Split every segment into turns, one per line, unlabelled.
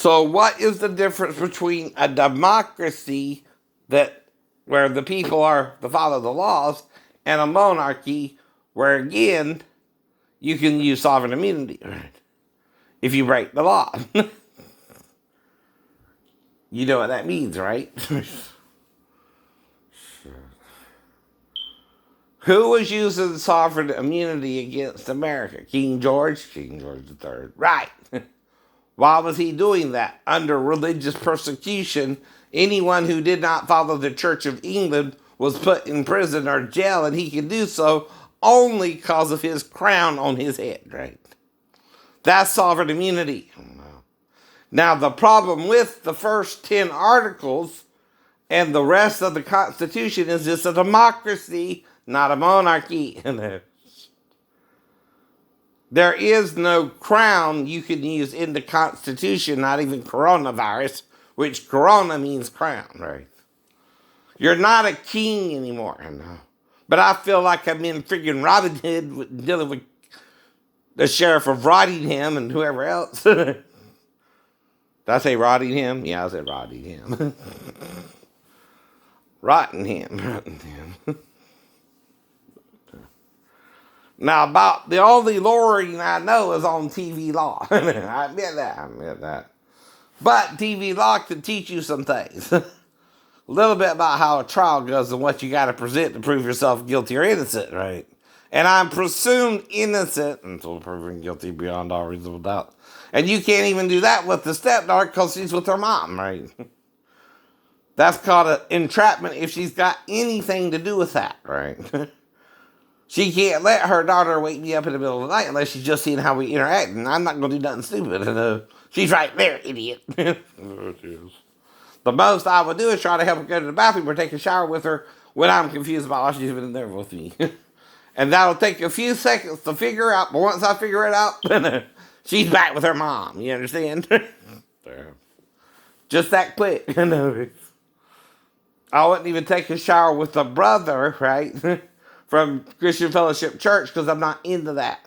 So what is the difference between a democracy where the people are to follow the laws and a monarchy where again you can use sovereign immunity, right? If you break the law. You know what that means, right? Who was using sovereign immunity against America? King George? King George III. Right. Why was he doing that? Under religious persecution, anyone who did not follow the Church of England was put in prison or jail, and he could do so only because of his crown on his head, right? That's sovereign immunity. Now, the problem with the first 10 articles and the rest of the Constitution is it's a democracy, not a monarchy. There is no crown you can use in the Constitution, not even coronavirus, which corona means crown, right? You're not a king anymore. No. But I feel like I'm in freaking Robin Hood dealing with the sheriff of Rottingham and whoever else. Did I say Rottingham? Yeah, I said Rottingham. Rottingham. Now, about the only lawyering I know is on TV law. I admit that. But TV law can teach you some things. A little bit about how a trial goes and what you got to present to prove yourself guilty or innocent, right? And I'm presumed innocent until proven guilty beyond all reasonable doubt. And you can't even do that with the stepdaughter because she's with her mom, right? That's called an entrapment if she's got anything to do with that, right? She can't let her daughter wake me up in the middle of the night unless she's just seeing how we interact. And I'm not going to do nothing stupid. She's right there, idiot. The most I would do is try to help her go to the bathroom or take a shower with her when I'm confused about why she's been there with me. And that'll take a few seconds to figure out. But once I figure it out, she's back with her mom. You understand? Just that quick. I wouldn't even take a shower with the brother, right? From Christian Fellowship Church because I'm not into that.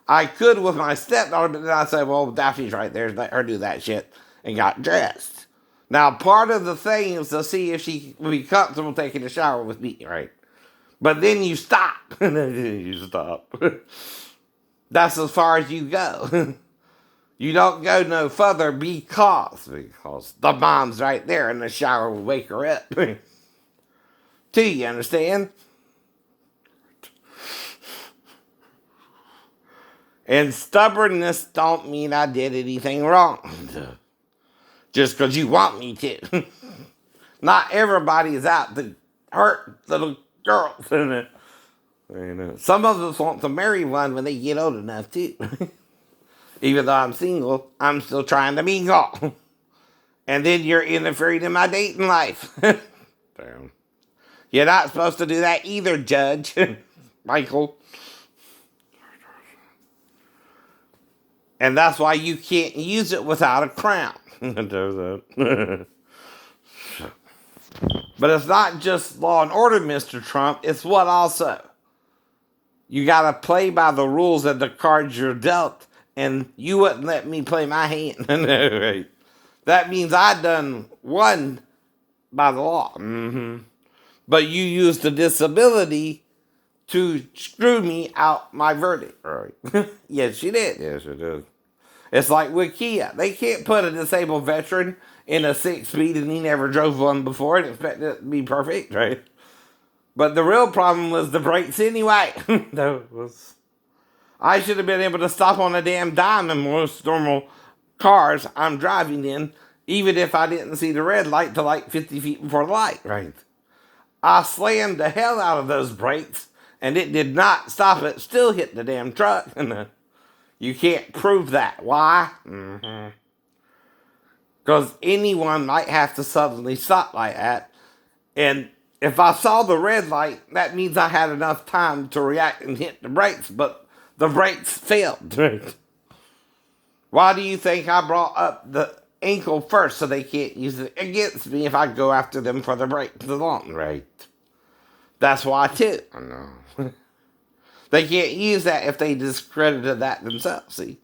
I could with my stepdaughter, but then I said, well, Daphne's right there. Let her do that shit and got dressed. Now, part of the thing is to see if she would be comfortable taking a shower with me, right? But then you stop. You stop. That's as far as you go. You don't go no further because the mom's right there and the shower will wake her up. Do you understand? And stubbornness don't mean I did anything wrong. Just because you want me to. Not everybody is out to hurt little girls. Some of us want to marry one when they get old enough too. Even though I'm single, I'm still trying to mingle. And then you're interfering in my dating life. Damn. You're not supposed to do that either, Judge. Michael. And that's why you can't use it without a crown. But it's not just law and order, Mr. Trump. It's what also? You got to play by the rules and the cards you're dealt. And you wouldn't let me play my hand. Right. That means I done won by the law. Mm-hmm. But you used the disability to screw me out my verdict. Right. Yes, you did. Yes, you did. It's like with Kia. They can't put a disabled veteran in a 6-speed and he never drove one before and expect it to be perfect, right? But the real problem was the brakes anyway. I should have been able to stop on a damn dime in most normal cars I'm driving in, even if I didn't see the red light till like 50 feet before the light, right? I slammed the hell out of those brakes, and it did not stop it, still hit the damn truck. You can't prove that. Why? Because anyone might have to suddenly stop like that. And if I saw the red light, that means I had enough time to react and hit the brakes, but the brakes failed. Why do you think I brought up the ankle first so they can't use it against me if I go after them for the brakes alone, right? That's why, too. I know. They can't use that if they discredited that themselves, see?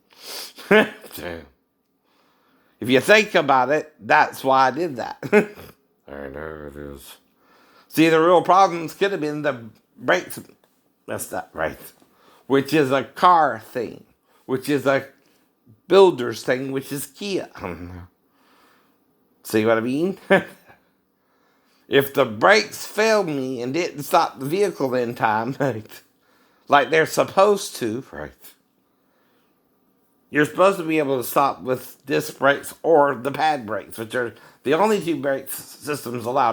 If you think about it, that's why I did that. I know it is. See, the real problems could have been the brakes messed up, right? Which is a car thing, which is a builder's thing, which is Kia. See what I mean? If the brakes failed me and didn't stop the vehicle in time, right, like they're supposed to, right? You're supposed to be able to stop with disc brakes or the pad brakes, which are the only two brake systems allowed.